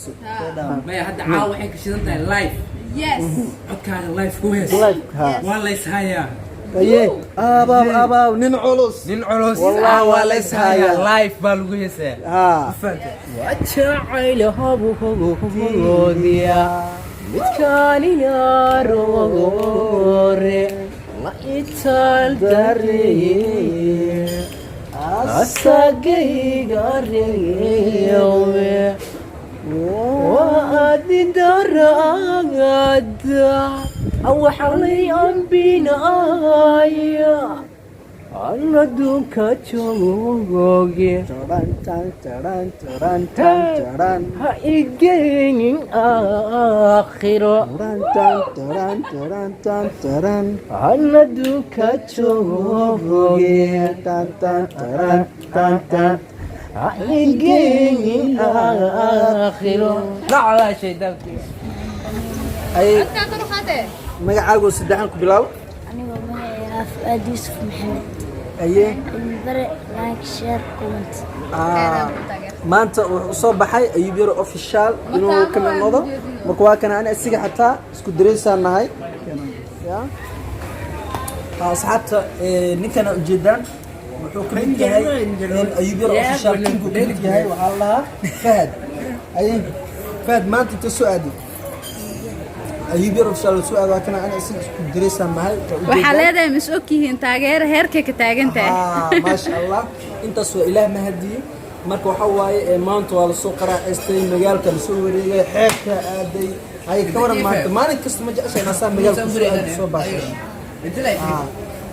dhegeyso ما هذا عاو حين كشدنا لايف Yes. كان لايف كويس لايف ها والله يسهايا ايه ابا nin culus ننعلوس والله والله يسهايا لايف بالغيسه ها وجعل هبوديا متكاني نارور ما يتال دري أساقي قريوي وأدي دراد أو حلي بنايا أنا دوكا تشوغي هايجين آخرة أنا دوكا تشوغي هايجين آخرة لا على شيء دافي ay أنت طرقته. magacaagu saddexan ku bilaabo أنا والله فؤاد يوسف محمد aye البرق لايك شير كومنت maanta wuxuu soo baxay ayub yaro official inuu ka mid noqdo marka waa kana ana asiga xataa isku dareysaan nahay ya asxaabta ninkana ujeedaan wuxuu ka mid yahay ayub yaro official kinku ka mid yahay waxa la Fahad aye Fahad maanta inta soo aadi ayub yaro official soo aadi waa kana ana asiga isku dareysaan nahay waxaa leedahay mas ogyihiin taageero heerkay ka taagan tahay ما شاء الله انت سو اله مهدي marka waxa waaye maanta waa la soo qaraacay magaalka la soo wareegay xeebta aaday ay ka waran maanta maalin kasta ma jeceshay nasaa magaalka soo baashay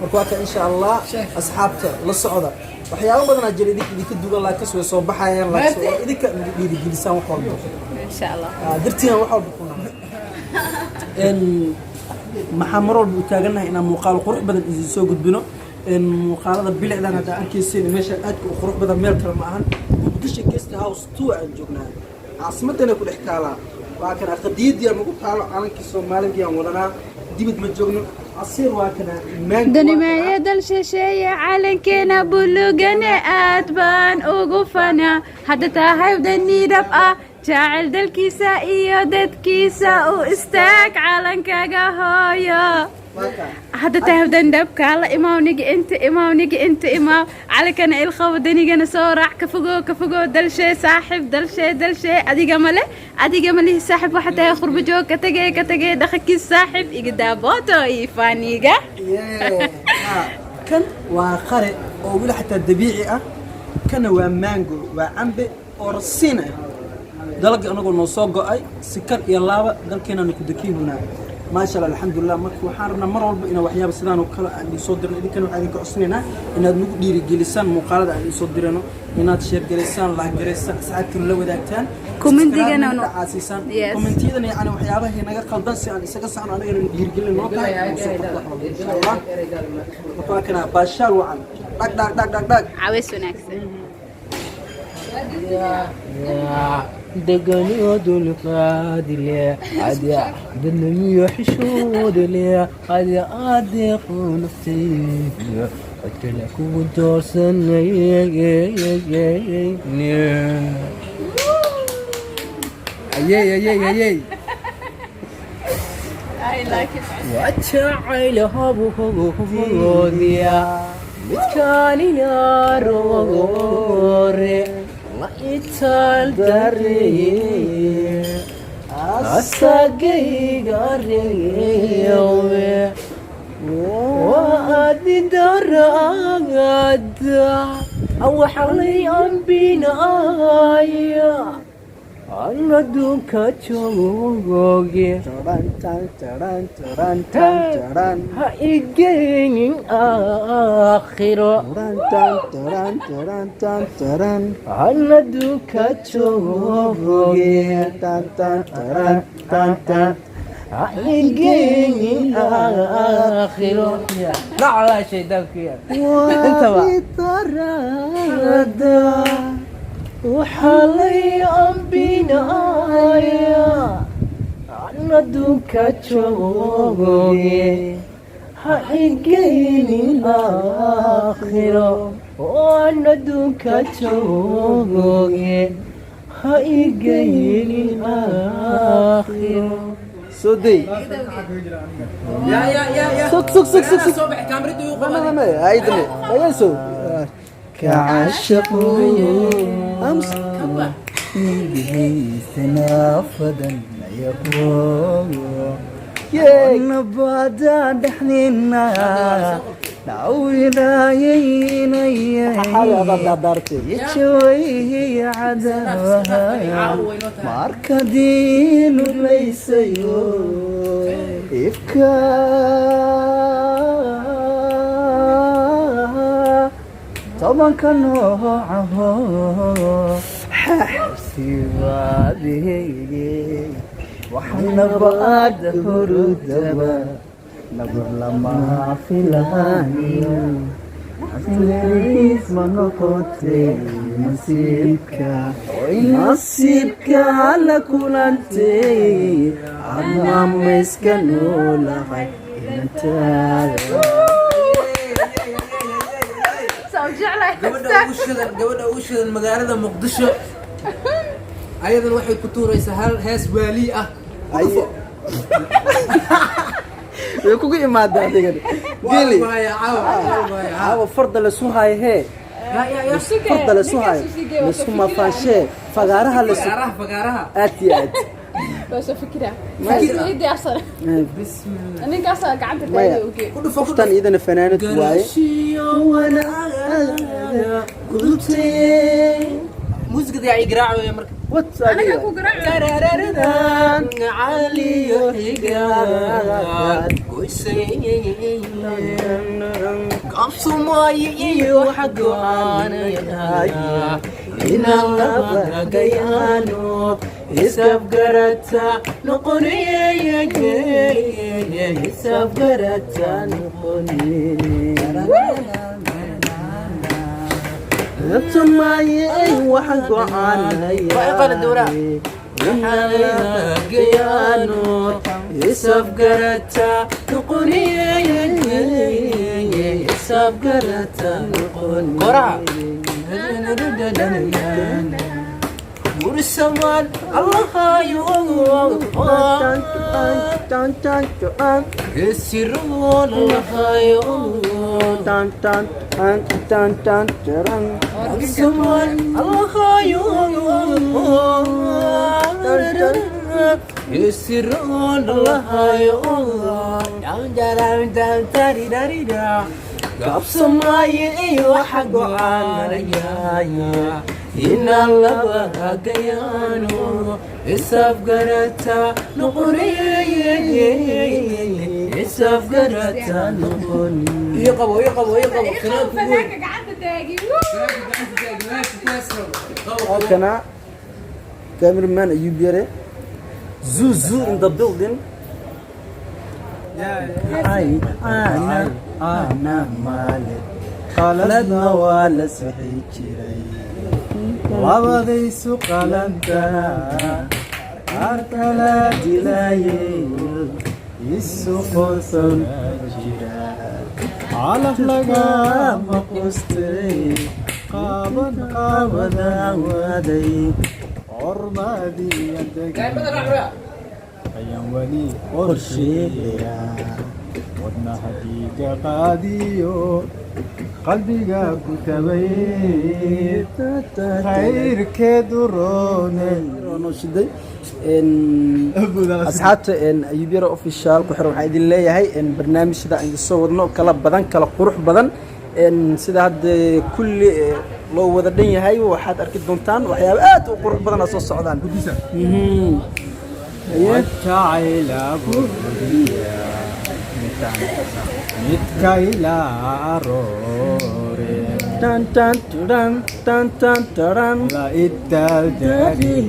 marka waa insha Allah asxaabta la socda waxyaabo badan aad jiray idinka duugan la ka soo baxayaan la soo idinka dhiirigelisaan wax walba insha Allah dirtiina wax walba kuna maxaa mar walba u taaganahay inaan muuqaal qurux badan idin soo gudbino muuqaalada bilicdan hadda arkaysiin meesha aadka u qurux badan meel kale ma ahan muqdisho guest house 2 aan joognaa caasimadana ku dhex taalaa waa kana qadiyadii nagu taalo calankii Soomaaliya aan wadanaa dibad ma joogno asiir waa kana danimaaya dal shisheeye calankeena bulugana aad baan ugu fanaa hadda tahay daniidab ah jacayl dalkiisa iyo dadkiisa u istaag calankaaga hooyo hadda tahay dandabka la imawnigi inta imaaw calankana ilqaw danigana soo raac ka fogo dalshay saaxib dalshay adiga male saaxib waxa tahay qurbo joog ka tagay dhaqankiisa saaxib iga daaboto iyo faaniga kan waa qare oo wili xataa dabiici ah kana waa mango waa cambe oo rasiin ah dalka anagu noo soo go'ay sikar iyo laaba dalkeena ku dakiinuna ما شاء الله الحمد لله marka waxaan rabnaa mar walba ina waxyaabo sidaan oo kale aan soo dirno idinkan waxaan idin ka codsanayna inaad nagu dhiirigelisaan muuqaalada aan soo dirano inaad share gareysaan like gareysaan asxaabtiin la wadaagtaan commentigana caasisan commentiyada yani waxyaabaha naga qaldan si aan isaga saarno anaga dhiirigelin noo tahay insha Allah marka kana baashaal wacan dhag caweys wanaagsan دقني ودول قادلي عادي دنمي وحشود لي عادي عادي نفسي قلتلك ودورسن يي I like it واتشعل هبوديا متكاني ناروري ما يتال دري أساقي قريوي وأدي دراد أو حلي بنايا أنا دوكا تشوغي هايجين آخرة أنا دوكا تشوغي هايجين آخرة لا على شيء دافي انت بقى وحالي بنايا أنا دوكا تشوغي هايجيني الآخرة وأنا دوكا تشوغي هايجين آخر سودي يا سك سك سك سك سك صبح كاميرته ما يوقف ما هيدني هيا سو كعشقوا أمس سنافدا يقول يا نبض دحنينا نعوينا يا حالي هذا دارتي يشوي عداها ماركدين ليس إفكا طبعا كنوعه حسي وادي وحنا بعد هردبا نظر لما في الهاني عزيز ما نقطي نصيبك على كل انت عما مسكنو لغاي انت gabadha ugu shidan magaalada muqdisho ayadan waxay ku tuuraysaa hal hees waali ah way kugu imaadaa digada geli caawa farda la soo hay he farda la soo hay la soo ma faashe fagaaraha la soo fagaaraha aad بس فكرة يدي أصلا بسم الله أنا كاسة قعدت تاني أوكي qoftan idana fanaanad waaye muusikada ay garaacayo marka أنا كاكو قرع علي يحيقات قبصماي وحقو أنا إن الله قيانو يسب قرتا نقني يسب قرتا نقني نتماي وحق عنا ويقال الدوراء قيانو يسب قرتا نقني يسب قرتا نقني قرع ورسمان الله يوم يسرون الله يوم ورسمان الله يوم يسرون الله يوم قبصماي وحق عنا إن الله قيانو إساف قرتا نقري إساف قرتا نقري يقبوا فنانك قعدت تاجي كنا cameraman Ayub Yare Zuzu in the building أنا مالك قلدنا ولا سحي جري وابديس قلدنا أركلا دلاي السقوسن جرا على لقا مقستي قابدا ودي عربادي يدك أيام ولي قرشيها ودنا حقيقة قاديو قلبك كتبي خير كدروني شدي إن أصحابته إن أيوب يرى أوفيشال كحرم حيد الله يهي إن برنامج سدا عند الصور كلا بدن كلا قروح بدن إن سدا هاد كل لو وذا الدنيا هاي وحد أركض دونتان وحياات وقروح بدن أصوص السعودان وتعالى بوديا متكايلا أروري تان تان تران تان تان تران لا إدادي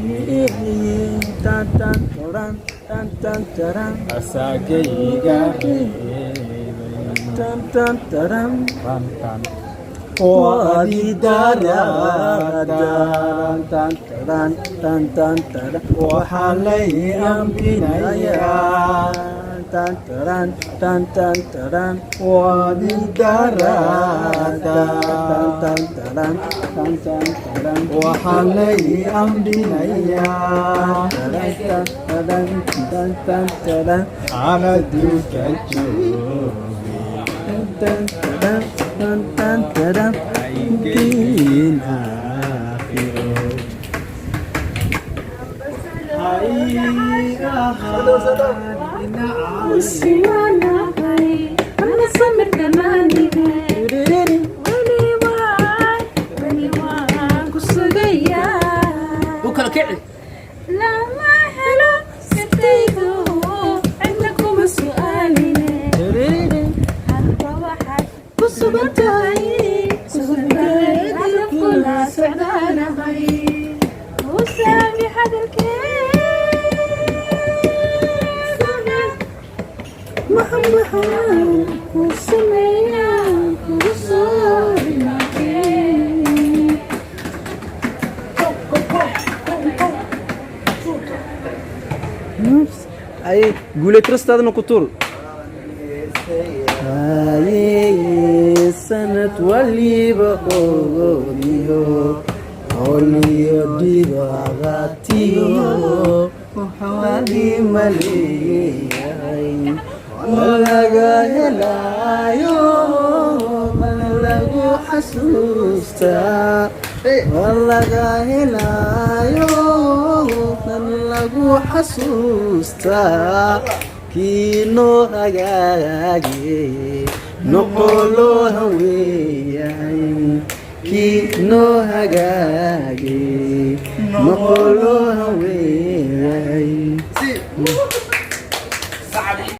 تان تان تران تان تان تران أساقيقا تان تان تران رانتان وادي دارا تان تران تان تان تران وحالي أمبنايا tan taran tan tan taran wadin darada tan taran tan tan taran waxalay amdinaya taran taran tan tan taran ana duka tan taran tan tan taran din akhiro وكل كعب لما حلو سبتيتو عندكم سؤالين هذا واحد كسبتاي سبتاي على كل سعدانة غير وسامي حد الكيف محمد حرام وسمينا وصورنا ay guuletrastaadana ku tuur sanad waliba ogoodiyo holiyo dhibaatiyo waxaadi maleeyahay walaga helaayo mana lagu xasuustaa walaga helaayo nan lagu xasuustaa kiinoo hagaage noqoloo haweeyahay kiinoo hagaage noqoloo haweeyahay